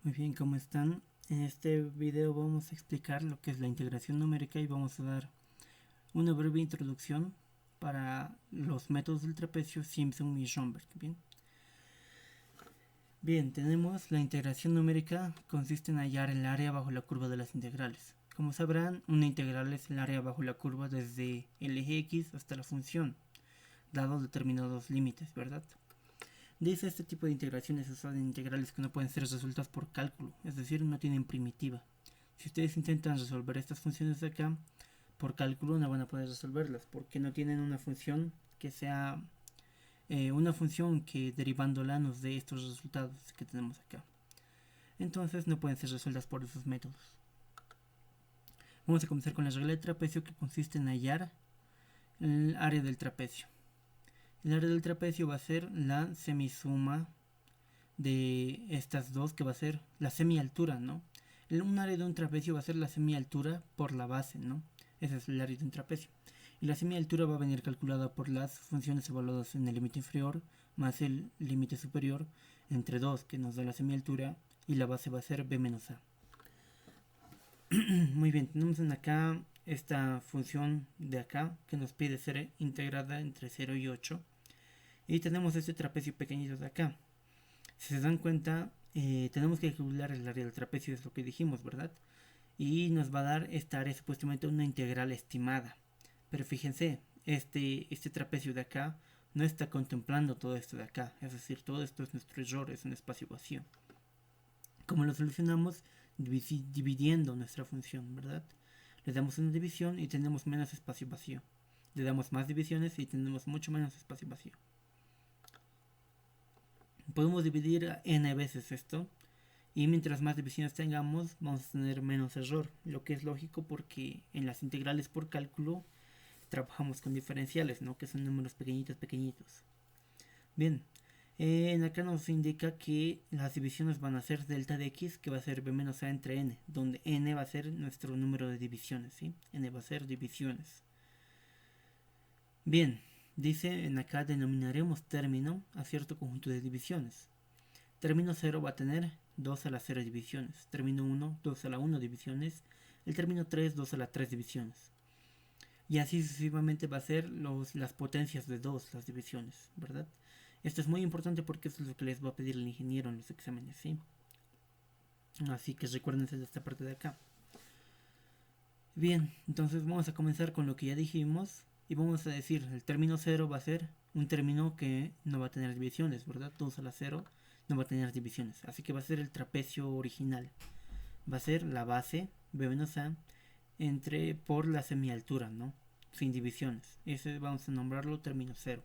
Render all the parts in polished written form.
Muy bien, ¿cómo están? En este video vamos a explicar lo que es la integración numérica y vamos a dar una breve introducción para los métodos del trapecio Simpson y Schoenberg. Bien, tenemos la integración numérica, consiste en hallar el área bajo la curva de las integrales. Como sabrán, una integral es el área bajo la curva desde el eje X hasta la función, dados determinados límites, ¿verdad? Dice este tipo de integraciones usadas en integrales que no pueden ser resueltas por cálculo, es decir, no tienen primitiva. Si ustedes intentan resolver estas funciones de acá, por cálculo no van a poder resolverlas, porque no tienen una función que sea una función que derivándola nos dé estos resultados que tenemos acá. Entonces no pueden ser resueltas por esos métodos. Vamos a comenzar con la regla de trapecio, que consiste en hallar el área del trapecio. El área del trapecio va a ser la semisuma de estas dos, que va a ser la semialtura, ¿no? Un área de un trapecio va a ser la semialtura por la base, ¿no? Ese es el área de un trapecio. Y la semialtura va a venir calculada por las funciones evaluadas en el límite inferior más el límite superior entre 2, que nos da la semialtura, y la base va a ser b menos a. Muy bien, tenemos en acá esta función de acá que nos pide ser integrada entre 0 y 8. Y tenemos este trapecio pequeñito de acá. Si se dan cuenta, tenemos que calcular el área del trapecio, es lo que dijimos, ¿verdad? Y nos va a dar esta área supuestamente una integral estimada. Pero fíjense, este trapecio de acá no está contemplando todo esto de acá. Es decir, todo esto es nuestro error, es un espacio vacío. ¿Cómo lo solucionamos? Dividiendo nuestra función, ¿verdad? Le damos una división y tenemos menos espacio vacío. Le damos más divisiones y tenemos mucho menos espacio vacío. Podemos dividir n veces esto, y mientras más divisiones tengamos vamos a tener menos error, lo que es lógico porque en las integrales por cálculo trabajamos con diferenciales, ¿no? Que son números pequeñitos. Bien, en acá nos indica que las divisiones van a ser delta de x, que va a ser b menos a entre n, donde n va a ser nuestro número de divisiones, ¿sí? N va a ser divisiones. Bien, dice en acá denominaremos término a cierto conjunto de divisiones. Término 0 va a tener 2 a la 0 divisiones. Término 1, 2 a la 1 divisiones. El término 3, 2 a la 3 divisiones. Y así sucesivamente va a ser las potencias de 2, las divisiones, ¿verdad? Esto es muy importante porque eso es lo que les va a pedir el ingeniero en los exámenes, ¿sí? Así que recuérdense de esta parte de acá. Bien, entonces vamos a comenzar con lo que ya dijimos. Y vamos a decir, el término 0 va a ser un término que no va a tener divisiones, ¿verdad? 2 a la 0 no va a tener divisiones. Así que va a ser el trapecio original. Va a ser la base, b menos a, por la semialtura, ¿no? Sin divisiones. Ese vamos a nombrarlo término 0.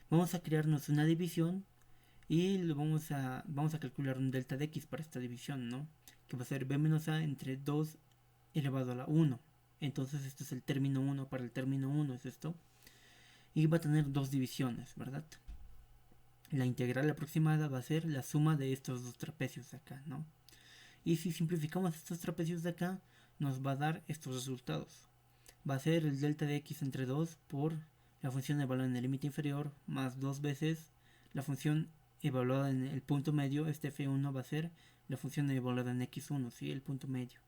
Vamos a crearnos una división y vamos a calcular un delta de x para esta división, ¿no? Que va a ser b menos a entre 2 elevado a la 1. Entonces esto es el término 1 para el término 1, es esto. Y va a tener dos divisiones, ¿verdad? La integral aproximada va a ser la suma de estos dos trapecios de acá, ¿no? Y si simplificamos estos trapecios de acá, nos va a dar estos resultados. Va a ser el delta de x entre 2 por la función evaluada en el límite inferior más 2 veces la función evaluada en el punto medio. Este f1 va a ser la función evaluada en x1, ¿sí? El punto medio,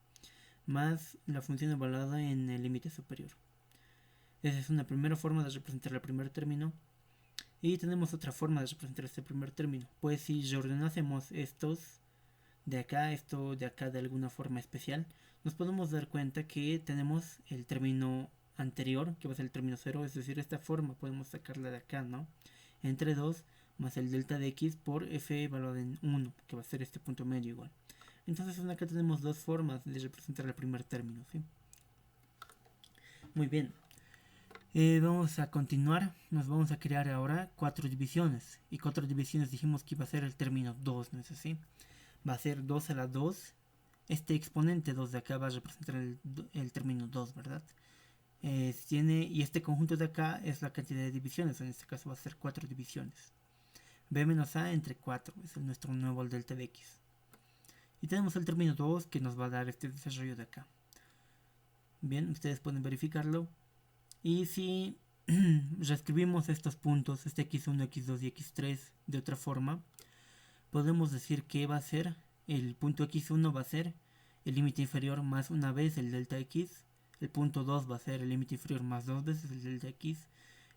más la función evaluada en el límite superior. Esa es una primera forma de representar el primer término. Y tenemos otra forma de representar este primer término. Pues si reordenásemos estos de acá, esto de acá de alguna forma especial, nos podemos dar cuenta que tenemos el término anterior, que va a ser el término 0, es decir, esta forma podemos sacarla de acá, ¿no? Entre 2 más el delta de x por f evaluado en 1, que va a ser este punto medio igual. Entonces acá tenemos dos formas de representar el primer término, ¿sí? Muy bien. Vamos a continuar, nos vamos a crear ahora 4 divisiones. Y 4 divisiones dijimos que iba a ser el término 2, ¿no es así? Va a ser 2 a la 2. Este exponente 2 de acá va a representar el término 2, ¿verdad? Y este conjunto de acá es la cantidad de divisiones, en este caso va a ser 4 divisiones. b menos a entre 4, es nuestro nuevo delta de x. Y tenemos el término 2 que nos va a dar este desarrollo de acá. Bien, ustedes pueden verificarlo. Y si reescribimos estos puntos, este x1, x2 y x3 de otra forma, podemos decir que va a ser el punto x1 va a ser el límite inferior más una vez el delta x, el punto 2 va a ser el límite inferior más dos veces el delta x,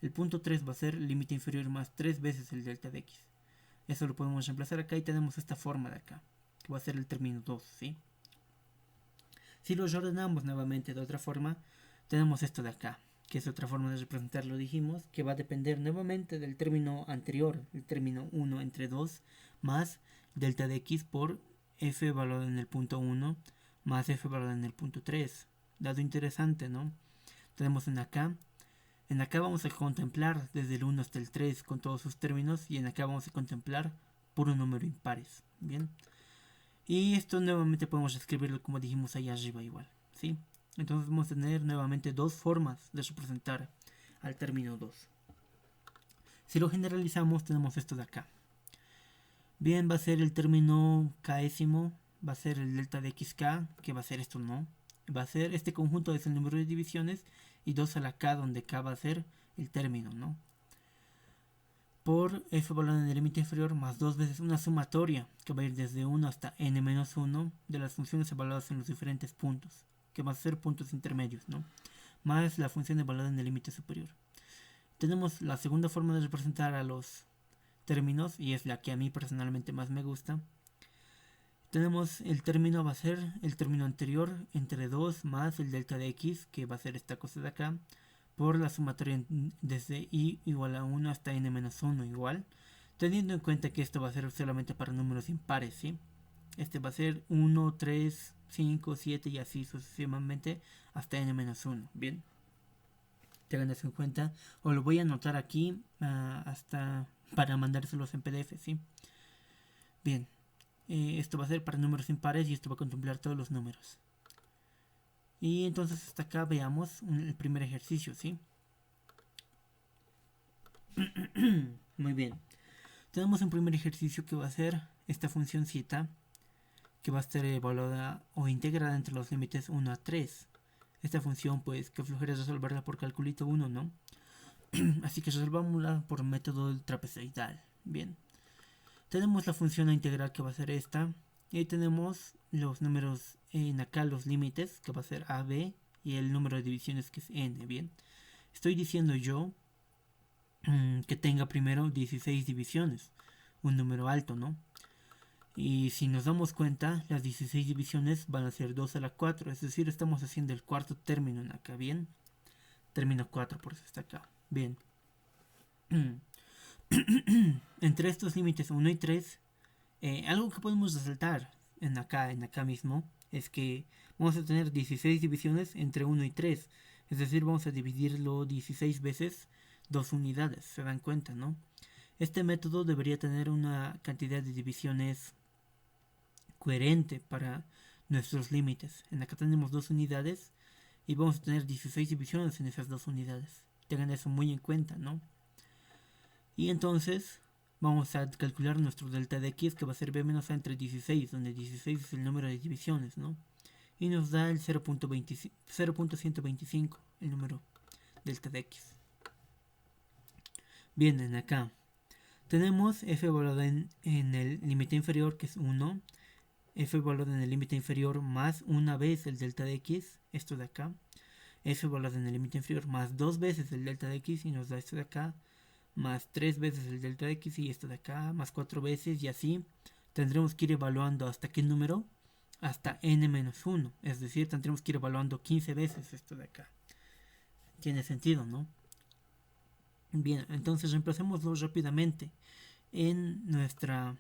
el punto 3 va a ser el límite inferior más tres veces el delta de x. Eso lo podemos reemplazar acá y tenemos esta forma de acá, que va a ser el término 2, ¿sí? Si lo ordenamos nuevamente de otra forma, tenemos esto de acá, que es otra forma de representarlo, dijimos, que va a depender nuevamente del término anterior, el término 1 entre 2, más delta de x por f valorado en el punto 1, más f valorado en el punto 3. Dado interesante, ¿no? Tenemos en acá vamos a contemplar desde el 1 hasta el 3 con todos sus términos, y en acá vamos a contemplar puro número impares, ¿bien? Y esto nuevamente podemos escribirlo como dijimos ahí arriba igual, ¿sí? Entonces vamos a tener nuevamente dos formas de representar al término 2. Si lo generalizamos tenemos esto de acá. Bien, va a ser el término késimo, va a ser el delta de xk, que va a ser esto, ¿no? Va a ser este conjunto es el número de divisiones y 2 a la k, donde k va a ser el término, ¿no? Por f valorado en el límite inferior más dos veces una sumatoria que va a ir desde 1 hasta n-1 de las funciones evaluadas en los diferentes puntos, que van a ser puntos intermedios, ¿no? Más la función evaluada en el límite superior. Tenemos la segunda forma de representar a los términos, y es la que a mí personalmente más me gusta. Tenemos el término, va a ser el término anterior entre 2 más el delta de x, que va a ser esta cosa de acá, por la sumatoria desde i igual a 1 hasta n-1 igual, teniendo en cuenta que esto va a ser solamente para números impares, ¿sí? Este va a ser 1, 3, 5, 7 y así sucesivamente hasta n-1, ¿bien? Tengan eso en cuenta, o lo voy a anotar aquí hasta para mandárselos en PDF, ¿sí? Bien, esto va a ser para números impares y esto va a contemplar todos los números. Y entonces hasta acá veamos el primer ejercicio, ¿sí? Muy bien. Tenemos un primer ejercicio que va a ser esta función zeta, que va a estar evaluada o integrada entre los límites 1 a 3. Esta función, pues, que flojera resolverla por calculito 1, ¿no? Así que resolvámosla por método trapezoidal. Bien. Tenemos la función a integrar, que va a ser esta. Y ahí tenemos los números en acá, los límites, que va a ser a, b, y el número de divisiones, que es n. Bien. Estoy diciendo yo que tenga primero 16 divisiones. Un número alto, ¿no? Y si nos damos cuenta, las 16 divisiones van a ser 2 a la 4. Es decir, estamos haciendo el cuarto término en acá, ¿bien? Término 4, por eso está acá. Bien. Entre estos límites 1 y 3, algo que podemos resaltar en acá mismo, es que vamos a tener 16 divisiones entre 1 y 3. Es decir, vamos a dividirlo 16 veces 2 unidades. ¿Se dan cuenta, no? Este método debería tener una cantidad de divisiones coherente para nuestros límites. En acá tenemos 2 unidades y vamos a tener 16 divisiones en esas 2 unidades. Tengan eso muy en cuenta, ¿no? Y entonces vamos a calcular nuestro delta de x, que va a ser b menos a entre 16, donde 16 es el número de divisiones, ¿no? Y nos da el 0.125, el número delta de x. Bien, en acá tenemos f valorado en el límite inferior, que es 1, f valorado en el límite inferior más una vez el delta de x, esto de acá, f valorado en el límite inferior más dos veces el delta de x, y nos da esto de acá, más 3 veces el delta de x, y esto de acá, más 4 veces, y así tendremos que ir evaluando hasta qué número, hasta n-1, es decir, tendremos que ir evaluando 15 veces esto de acá. Tiene sentido, ¿no? Bien, entonces reemplacémoslo rápidamente en nuestra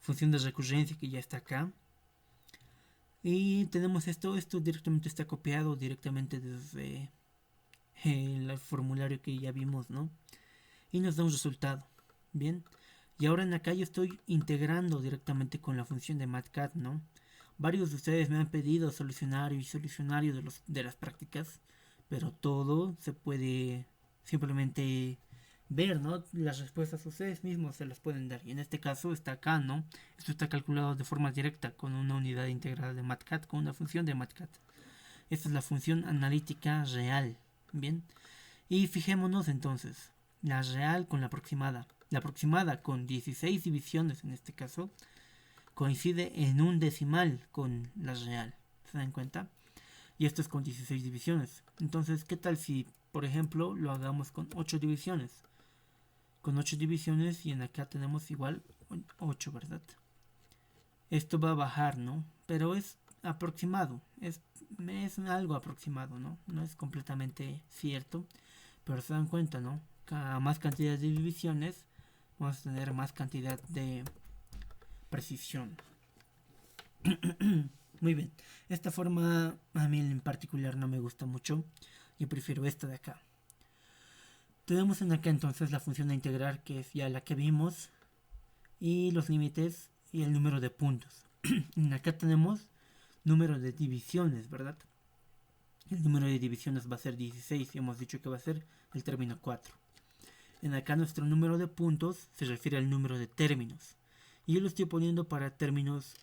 función de recurrencia, que ya está acá. Y tenemos esto directamente está copiado directamente desde el formulario que ya vimos, ¿no? Y nos da un resultado. Bien, y ahora en acá yo estoy integrando directamente con la función de matcat, ¿no? Varios de ustedes me han pedido solucionario de las prácticas, pero todo se puede simplemente ver, ¿no? Las respuestas ustedes mismos se las pueden dar, y en este caso está acá, ¿no? Esto está calculado de forma directa con una unidad integrada de matcat, con una función de matcat. Esta es la función analítica real, ¿bien? Y fijémonos entonces, la real con la aproximada con 16 divisiones en este caso, coincide en un decimal con la real. ¿Se dan cuenta? Y esto es con 16 divisiones. Entonces, ¿qué tal si, por ejemplo, lo hagamos con 8 divisiones? Con 8 divisiones y en acá tenemos igual 8, ¿verdad? Esto va a bajar, ¿no? Pero es aproximado, es algo aproximado, ¿no? No es completamente cierto, pero se dan cuenta, ¿no? A más cantidad de divisiones vamos a tener más cantidad de precisión. Muy bien, esta forma a mí en particular no me gusta mucho, yo prefiero esta de acá. Tenemos en acá entonces la función de integrar, que es ya la que vimos, y los límites y el número de puntos. En acá tenemos número de divisiones, ¿verdad? El número de divisiones va a ser 16 y hemos dicho que va a ser el término 4. En acá nuestro número de puntos se refiere al número de términos. Y yo lo estoy poniendo para términos,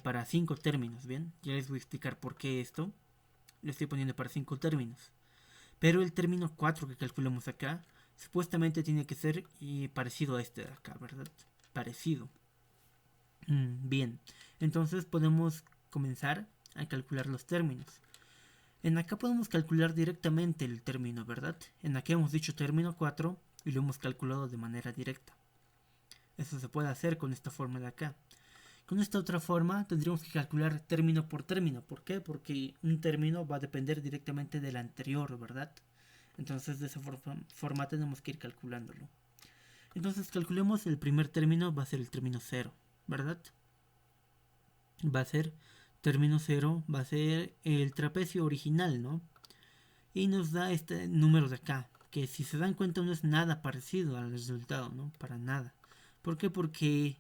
para 5 términos, ¿bien? Ya les voy a explicar por qué esto. Lo estoy poniendo para 5 términos. Pero el término 4 que calculamos acá, supuestamente tiene que ser parecido a este de acá, ¿verdad? Parecido. Bien, entonces podemos comenzar a calcular los términos. En acá podemos calcular directamente el término, ¿verdad? En acá hemos dicho término 4 y lo hemos calculado de manera directa. Eso se puede hacer con esta forma de acá. Con esta otra forma tendríamos que calcular término por término. ¿Por qué? Porque un término va a depender directamente del anterior, ¿verdad? Entonces de esa forma tenemos que ir calculándolo. Entonces calculemos el primer término, va a ser el término 0, ¿verdad? Va a ser término 0, va a ser el trapecio original, ¿no? Y nos da este número de acá, que si se dan cuenta no es nada parecido al resultado, ¿no? Para nada. ¿Por qué? Porque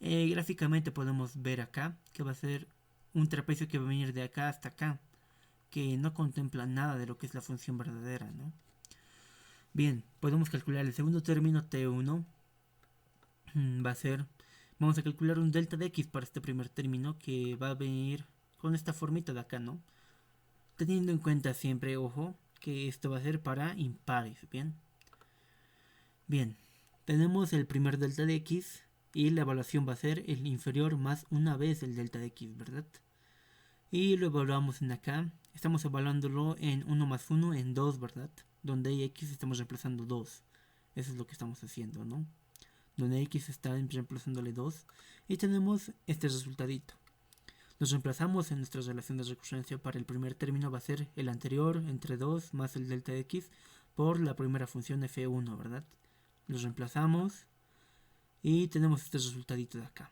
gráficamente podemos ver acá que va a ser un trapecio que va a venir de acá hasta acá, que no contempla nada de lo que es la función verdadera, ¿no? Bien, podemos calcular el segundo término T1. Va a ser, vamos a calcular un delta de x para este primer término que va a venir con esta formita de acá, ¿no? Teniendo en cuenta siempre, ojo, que esto va a ser para impares, ¿bien? Bien, tenemos el primer delta de x y la evaluación va a ser el inferior más una vez el delta de x, ¿verdad? Y lo evaluamos en acá, estamos evaluándolo en 1 más 1 en 2, ¿verdad? Donde hay x estamos reemplazando 2, eso es lo que estamos haciendo, ¿no? Donde x está reemplazándole 2 y tenemos este resultadito. Nos reemplazamos en nuestra relación de recurrencia para el primer término va a ser el anterior entre 2 más el delta de x por la primera función f1, ¿verdad? Los reemplazamos y tenemos este resultadito de acá.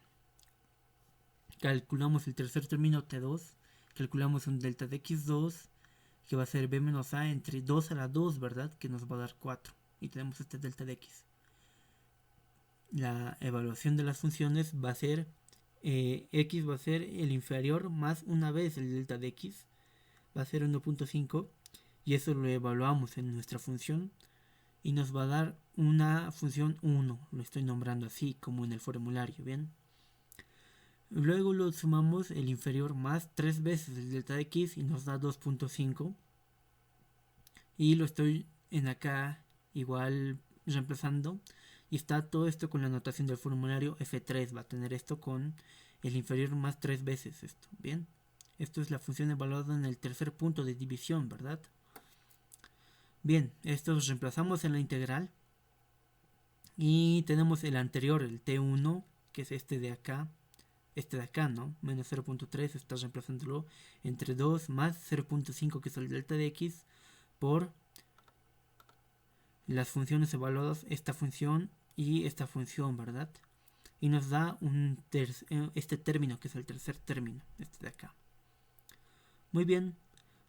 Calculamos el tercer término t2, calculamos un delta de x2 que va a ser b menos a entre 2 a la 2, ¿verdad? Que nos va a dar 4 y tenemos este delta de x. La evaluación de las funciones va a ser x va a ser el inferior más una vez el delta de x, va a ser 1.5 y eso lo evaluamos en nuestra función y nos va a dar una función 1, lo estoy nombrando así como en el formulario, ¿bien? Luego lo sumamos el inferior más 3 veces el delta de x y nos da 2.5 y lo estoy en acá igual reemplazando y está todo esto con la notación del formulario f3, va a tener esto con el inferior más 3 veces esto, ¿bien? Esto es la función evaluada en el tercer punto de división, ¿verdad? Bien, esto lo reemplazamos en la integral y tenemos el anterior, el t1, que es este de acá, ¿no? Menos 0.3, está reemplazándolo entre 2 más 0.5, que es el delta de x, por las funciones evaluadas, esta función y esta función, ¿verdad? Y nos da este término, que es el tercer término, este de acá. Muy bien,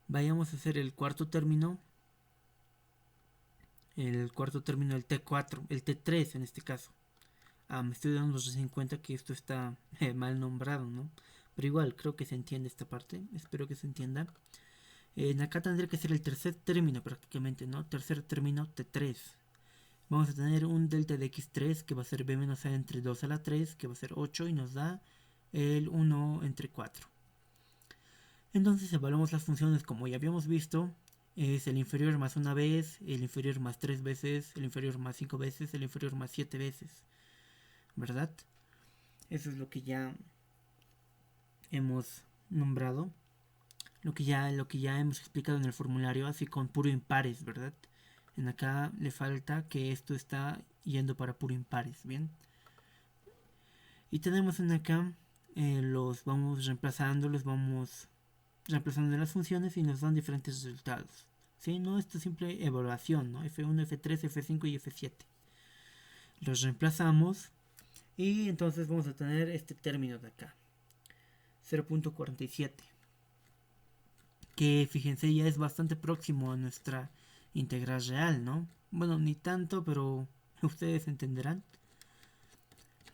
vayamos a hacer el cuarto término. El cuarto término, el T4, el T3 en este caso. Me estoy dando en cuenta que esto está mal nombrado, ¿no? Pero igual, creo que se entiende esta parte. Espero que se entienda. Acá tendría que ser el tercer término prácticamente, ¿no? Tercer término T3. Vamos a tener un delta de x3 que va a ser b menos a entre 2 a la 3, que va a ser 8 y nos da el 1 entre 4. Entonces evaluamos las funciones como ya habíamos visto. Es el inferior más una vez, el inferior más 3 veces, el inferior más 5 veces, el inferior más 7 veces, ¿verdad? Eso es lo que ya hemos nombrado, lo que ya hemos explicado en el formulario, así con puro impares, ¿verdad? En acá le falta que esto está yendo para puro impares, ¿bien? Y tenemos en acá, los vamos reemplazando en las funciones y nos dan diferentes resultados. ¿Sí? No, esto es simple evaluación, ¿no? F1, F3, F5 y F7. Los reemplazamos y entonces vamos a tener este término de acá, 0.47, que fíjense ya es bastante próximo a nuestra integral real, ¿no? Bueno, ni tanto, pero ustedes entenderán.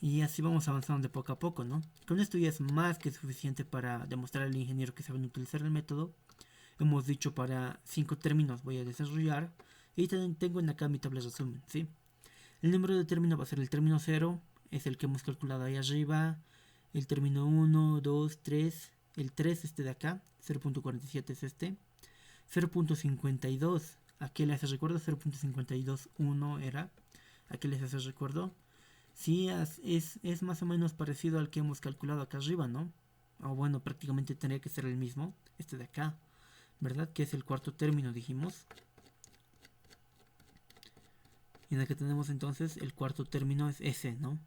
Y así vamos avanzando de poco a poco, ¿no? Con esto ya es más que suficiente para demostrar al ingeniero que saben utilizar el método. Hemos dicho para 5 términos voy a desarrollar. Y también tengo en acá mi tabla de resumen, ¿sí? El número de término va a ser el término 0, es el que hemos calculado ahí arriba. El término 1, 2, 3. El 3 este de acá, 0.47 es este. 0.52, ¿a qué le hace recuerdo? 0.521 era. ¿A qué les hace recuerdo? Sí, es más o menos parecido al que hemos calculado acá arriba, ¿no? O bueno, prácticamente tendría que ser el mismo, este de acá, ¿verdad? Que es el cuarto término, dijimos. Y en el que tenemos entonces el cuarto término es ese, ¿no?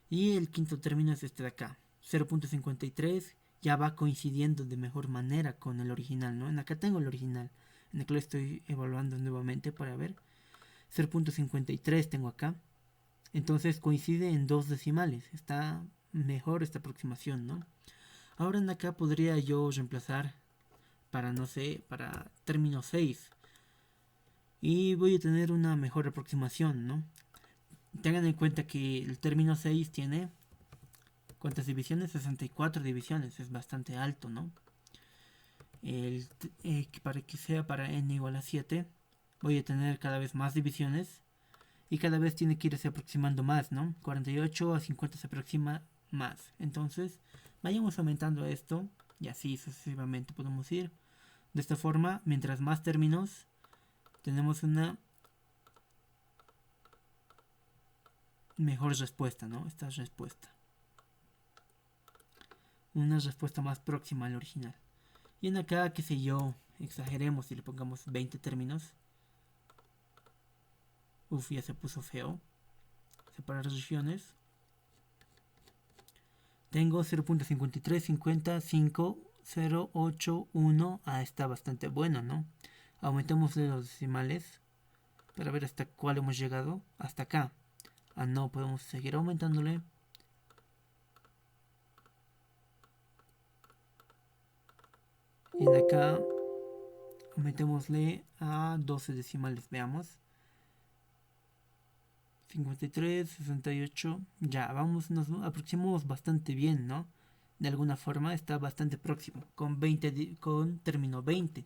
Y el quinto término es este de acá, 0.53, ya va coincidiendo de mejor manera con el original, ¿no? En acá tengo el original, en el que lo estoy evaluando nuevamente para ver. 0.53 tengo acá. Entonces coincide en 2 decimales. Está mejor esta aproximación, ¿no? Ahora en acá podría yo reemplazar para, no sé, para término 6. Y voy a tener una mejor aproximación, ¿no? Tengan en cuenta que el término 6 tiene... ¿Cuántas divisiones? 64 divisiones. Es bastante alto, ¿no? Para que sea para n igual a 7, voy a tener cada vez más divisiones. Y cada vez tiene que irse aproximando más, ¿no? 48 a 50 se aproxima más. Entonces, vayamos aumentando esto y así sucesivamente podemos ir. De esta forma, mientras más términos, tenemos una mejor respuesta, ¿no? Esta respuesta. Una respuesta más próxima al original. Y en acá, qué sé yo, exageremos y le pongamos 20 términos. Uf, ya se puso feo. Separar regiones. Tengo 0.53505081. Está bastante bueno, ¿no? Aumentemos los decimales para ver hasta cuál hemos llegado. Hasta acá. No, podemos seguir aumentándole. Y en acá aumentémosle a 12 decimales, veamos. 53, 68. Ya, vamos, nos aproximamos bastante bien, ¿no? De alguna forma está bastante próximo. Con 20, con término 20.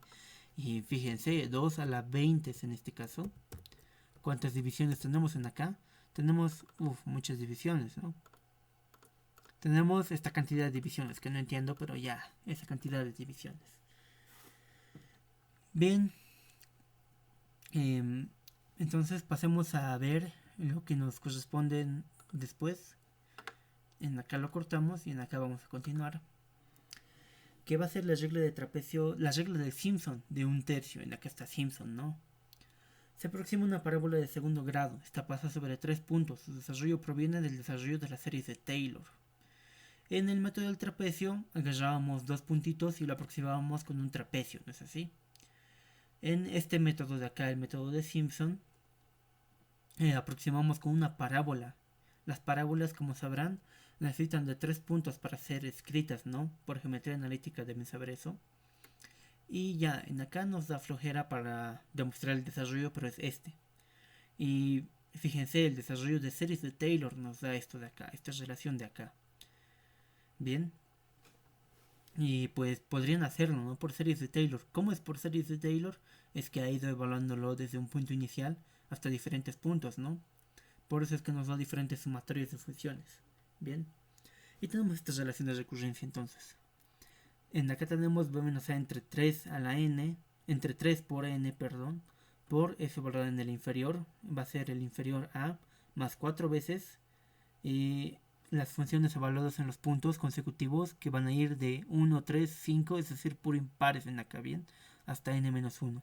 Y fíjense, 2 a la 20 es en este caso. ¿Cuántas divisiones tenemos en acá? Tenemos, muchas divisiones, ¿no? Tenemos esta cantidad de divisiones, que no entiendo, pero ya, esa cantidad de divisiones. Bien. Entonces pasemos a ver lo que nos corresponde después. En acá lo cortamos y en acá vamos a continuar. Que va a ser la regla de trapecio, la regla de Simpson de 1/3. En acá está Simpson, ¿no? Se aproxima una parábola de segundo grado. Esta pasa sobre 3 puntos. Su desarrollo proviene del desarrollo de las series de Taylor. En el método del trapecio agarrábamos 2 puntitos y lo aproximábamos con un trapecio, ¿no es así? En este método de acá, el método de Simpson, aproximamos con una parábola. Las parábolas, como sabrán, necesitan de 3 puntos para ser escritas, ¿no? Por geometría analítica deben saber eso. Y ya, en acá nos da flojera para demostrar el desarrollo, pero es este. Y fíjense, el desarrollo de series de Taylor nos da esto de acá, esta relación de acá. Bien. Y pues podrían hacerlo, ¿no? Por series de Taylor. ¿Cómo es por series de Taylor? Es que ha ido evaluándolo desde un punto inicial hasta diferentes puntos, ¿no? Por eso es que nos da diferentes sumatorios de funciones. Bien. Y tenemos estas relaciones de recurrencia entonces. En acá tenemos b menos a entre 3 a la n, entre 3 por n, perdón, por f valorado en el inferior, va a ser el inferior a más 4 veces las funciones evaluadas en los puntos consecutivos que van a ir de 1, 3, 5, es decir, puro impares en acá, bien, hasta n-1,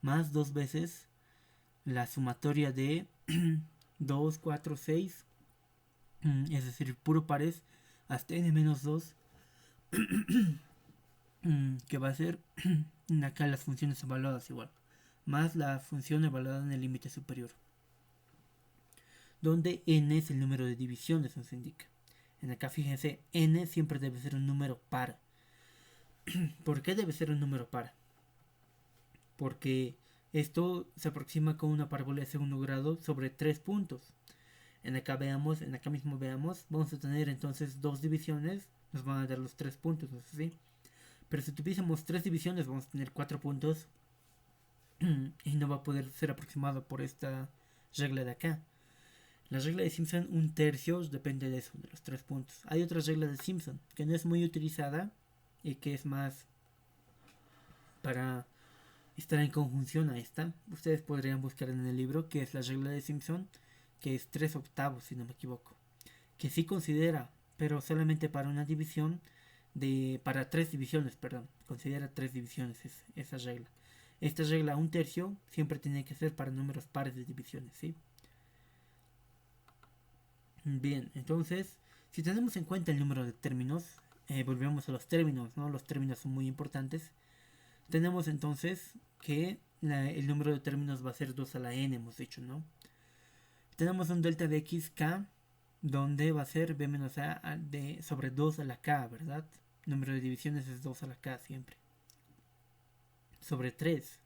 más 2 veces la sumatoria de 2, 4, 6, es decir, puro pares hasta n-2, que va a ser acá las funciones evaluadas igual, más la función evaluada en el límite superior, donde n es el número de divisiones, nos indica. En acá fíjense, n siempre debe ser un número par. ¿Por qué debe ser un número par? Porque esto se aproxima con una parábola de segundo grado sobre 3 puntos. En acá mismo veamos, vamos a tener entonces 2 divisiones, nos van a dar los 3 puntos, ¿no es así? Pero si tuviésemos 3 divisiones, vamos a tener 4 puntos y no va a poder ser aproximado por esta regla de acá. La regla de Simpson, un tercio, depende de eso, de los 3 puntos. Hay otra regla de Simpson que no es muy utilizada y que es más para estar en conjunción a esta. Ustedes podrían buscar en el libro, que es la regla de Simpson, que es 3 octavos, si no me equivoco. Que sí considera, pero solamente para una división, para 3 divisiones, perdón. Considera 3 divisiones esa regla. Esta regla, un tercio, siempre tiene que ser para números pares de divisiones, ¿sí? Bien, entonces, si tenemos en cuenta el número de términos, volvemos a los términos, ¿no? Los términos son muy importantes. Tenemos entonces que el número de términos va a ser 2 a la n, hemos dicho, ¿no? Tenemos un delta de x k, donde va a ser b menos a sobre 2 a la k, ¿verdad? El número de divisiones es 2 a la k siempre. Sobre 3.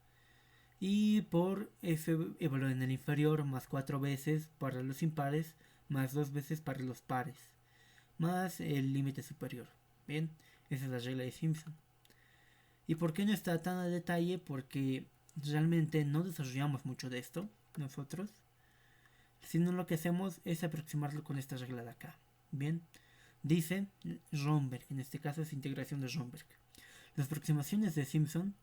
Y por f evaluado en el inferior, más 4 veces para los impares, más 2 veces para los pares, más el límite superior. Bien, esa es la regla de Simpson. ¿Y por qué no está tan a detalle? Porque realmente no desarrollamos mucho de esto nosotros, sino lo que hacemos es aproximarlo con esta regla de acá. Bien, dice Romberg, en este caso es integración de Romberg. Las aproximaciones de Simpson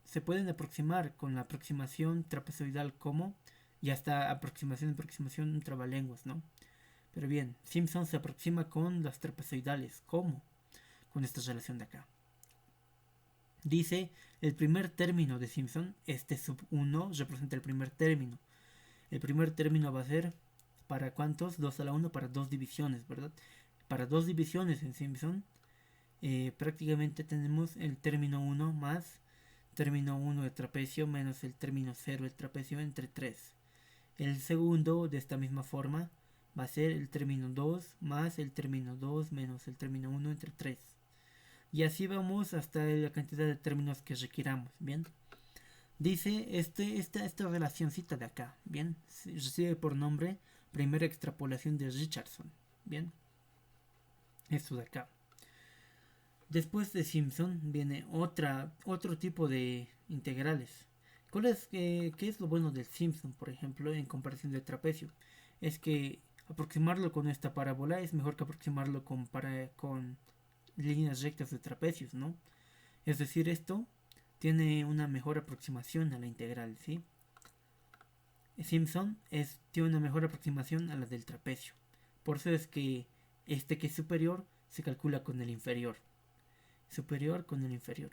se pueden aproximar con la aproximación trapezoidal como, y hasta aproximación trabalenguas, ¿no? Pero bien, Simpson se aproxima con las trapezoidales, ¿cómo? Con esta relación de acá. Dice, el primer término de Simpson, este sub 1, representa el primer término. El primer término va a ser, ¿para cuántos? 2 a la 1 para 2 divisiones, ¿verdad? Para 2 divisiones en Simpson, prácticamente tenemos el término 1 más término 1 de trapecio menos el término 0 de trapecio entre 3. El segundo, de esta misma forma, va a ser el término 2 más el término 2 menos el término 1 entre 3. Y así vamos hasta la cantidad de términos que requiramos, ¿bien? Dice esta relacioncita de acá, ¿bien? Recibe por nombre primera extrapolación de Richardson, ¿bien? Esto de acá. Después de Simpson viene otro tipo de integrales. ¿Qué es lo bueno del Simpson, por ejemplo, en comparación del trapecio? Es que aproximarlo con esta parábola es mejor que aproximarlo con líneas rectas de trapecios, ¿no? Es decir, esto tiene una mejor aproximación a la integral, ¿sí? Simpson tiene una mejor aproximación a la del trapecio. Por eso es que este que es superior se calcula con el inferior. Superior con el inferior.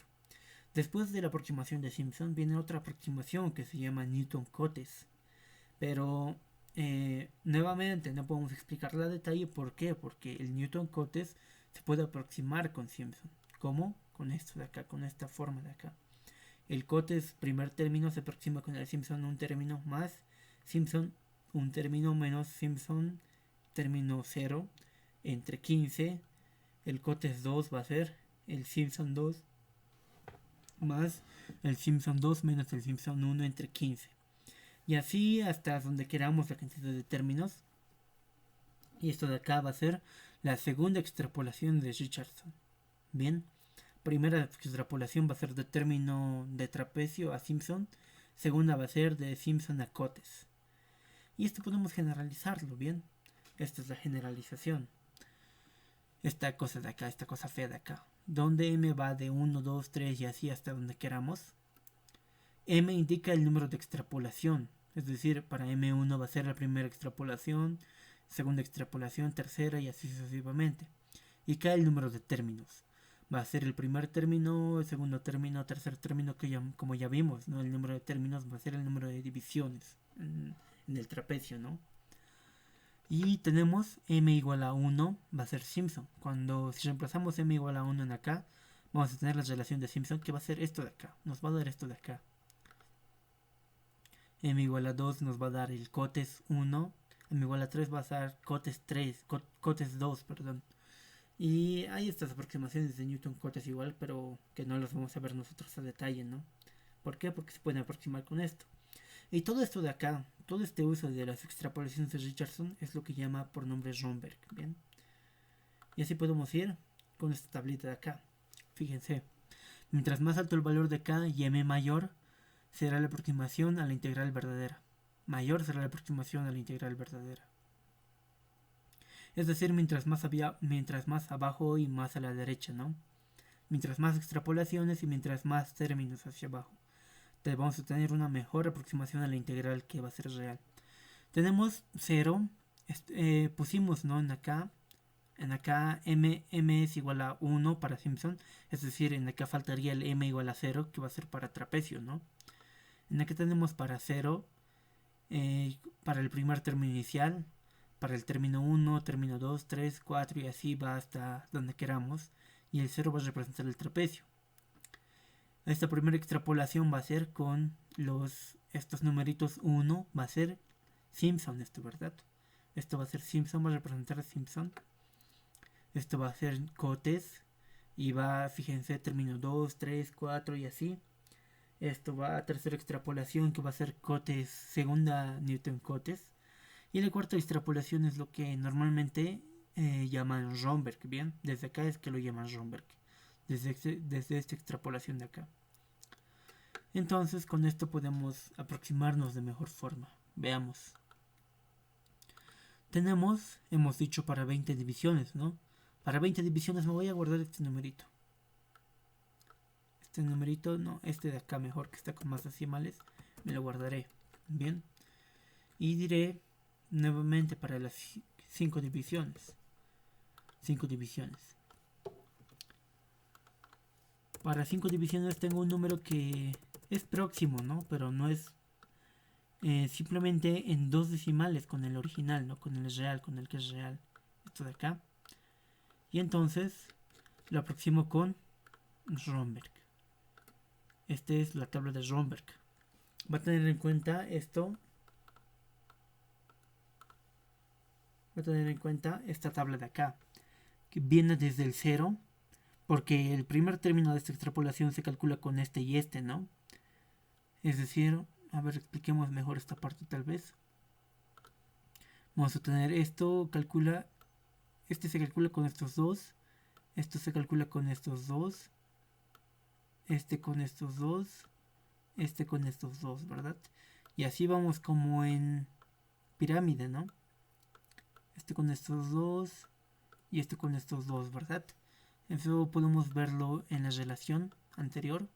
Después de la aproximación de Simpson viene otra aproximación que se llama Newton-Cotes. Pero nuevamente no podemos explicarla a detalle. ¿Por qué? Porque el Newton-Cotes se puede aproximar con Simpson. ¿Cómo? Con esto de acá, con esta forma de acá. El cotes primer término se aproxima con el Simpson un término más Simpson un término menos Simpson término 0 entre 15. El cotes 2 va a ser el Simpson 2 más el Simpson 2 menos el Simpson 1 entre 15. Y así hasta donde queramos la cantidad de términos. Y esto de acá va a ser la segunda extrapolación de Richardson. Bien. Primera extrapolación va a ser de término de trapecio a Simpson. Segunda va a ser de Simpson a Cotes. Y esto podemos generalizarlo, ¿bien? Esta es la generalización. Esta cosa de acá, esta cosa fea de acá. Donde m va de 1, 2, 3 y así hasta donde queramos. M indica el número de extrapolación. Es decir, para M1 va a ser la primera extrapolación. segunda extrapolación, tercera y así sucesivamente. Y cae el número de términos. Va a ser el primer término, el segundo término, tercer término, que ya, como ya vimos, ¿no? El número de términos va a ser el número de divisiones en el trapecio, ¿no? Y tenemos m igual a 1, va a ser Simpson. Si reemplazamos m igual a 1 en acá, vamos a tener la relación de Simpson, que va a ser esto de acá. Nos va a dar esto de acá. M igual a 2 nos va a dar el cotes 1. M igual a 3 va a dar cotes 3, cotes 2, perdón. Y hay estas aproximaciones de Newton cotes igual, pero que no las vamos a ver nosotros a detalle, ¿no? ¿Por qué? Porque se pueden aproximar con esto. Y todo esto de acá, todo este uso de las extrapolaciones de Richardson es lo que llama por nombre Romberg, ¿bien? Y así podemos ir con esta tablita de acá. Fíjense, mientras más alto el valor de K y M mayor, será la aproximación a la integral verdadera. Mayor será la aproximación a la integral verdadera. Es decir, mientras más abajo y más a la derecha, ¿no? Mientras más extrapolaciones y mientras más términos hacia abajo. Vamos a tener una mejor aproximación a la integral que va a ser real. Tenemos 0, pusimos, ¿no? En acá m es igual a 1 para Simpson, es decir, en acá faltaría el m igual a 0, que va a ser para trapecio, ¿no? En acá tenemos para 0, para el primer término inicial, para el término 1, término 2, 3, 4 y así va hasta donde queramos, y el 0 va a representar el trapecio. Esta primera extrapolación va a ser con estos numeritos 1, va a ser Simpson esto, ¿verdad? Esto va a ser Simpson, va a representar a Simpson. Esto va a ser cotes y va, fíjense, término 2, 3, 4 y así. Esto va a tercera extrapolación que va a ser cotes, segunda Newton cotes. Y la cuarta extrapolación es lo que normalmente llaman Romberg, ¿bien? Desde acá es que lo llaman Romberg. Desde esta extrapolación de acá. Entonces con esto podemos aproximarnos de mejor forma. Veamos. Hemos dicho para 20 divisiones, ¿no? Para 20 divisiones me voy a guardar este numerito. Este numerito, no, este de acá mejor, que está con más decimales, me lo guardaré. Bien. Y diré nuevamente para las 5 divisiones. 5 divisiones. Para 5 divisiones tengo un número que es próximo, ¿no? Pero no es simplemente en 2 decimales con el original, ¿no? Con el real, con el que es real. Esto de acá. Y entonces lo aproximo con Romberg. Esta es la tabla de Romberg. Va a tener en cuenta esto. Va a tener en cuenta esta tabla de acá, que viene desde el 0, porque el primer término de esta extrapolación se calcula con este y este, ¿no? Es decir, a ver, expliquemos mejor esta parte tal vez. Vamos a tener esto, este se calcula con estos dos, esto se calcula con estos dos, este con estos dos, este con estos dos, ¿verdad? Y así vamos como en pirámide, ¿no? Este con estos dos y este con estos dos, ¿verdad? Eso podemos verlo en la relación anterior.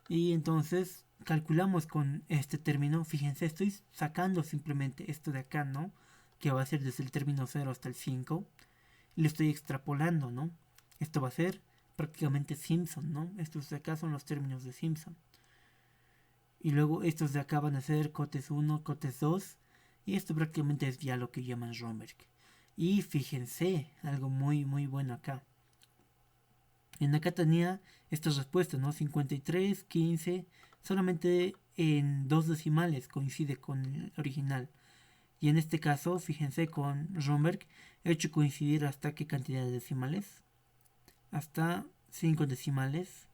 Y entonces calculamos con este término. Fíjense, estoy sacando simplemente esto de acá, ¿no? Que va a ser desde el término 0 hasta el 5. Y lo estoy extrapolando, ¿no? Esto va a ser prácticamente Simpson, ¿no? Estos de acá son los términos de Simpson. Y luego estos de acá van a ser cotes 1, cotes 2. Y esto prácticamente es ya lo que llaman Romberg. Y fíjense, algo muy muy bueno acá. En acá tenía estas respuestas, ¿no? 53, 15, solamente en 2 decimales coincide con el original. Y en este caso, fíjense, con Romberg he hecho coincidir hasta qué cantidad de decimales. Hasta 5 decimales.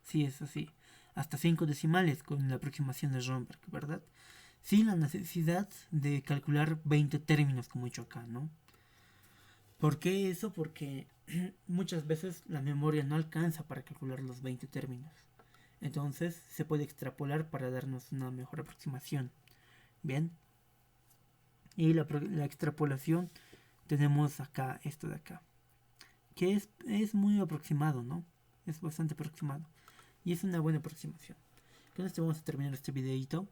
Sí, es así. Hasta 5 decimales con la aproximación de Romberg, ¿verdad? Sin la necesidad de calcular 20 términos como he hecho acá, ¿no? ¿Por qué eso? Porque muchas veces la memoria no alcanza para calcular los 20 términos. Entonces se puede extrapolar para darnos una mejor aproximación. Bien. Y la extrapolación tenemos acá, esto de acá. Que es muy aproximado, ¿no? Es bastante aproximado. Y es una buena aproximación. Con esto vamos a terminar este videito.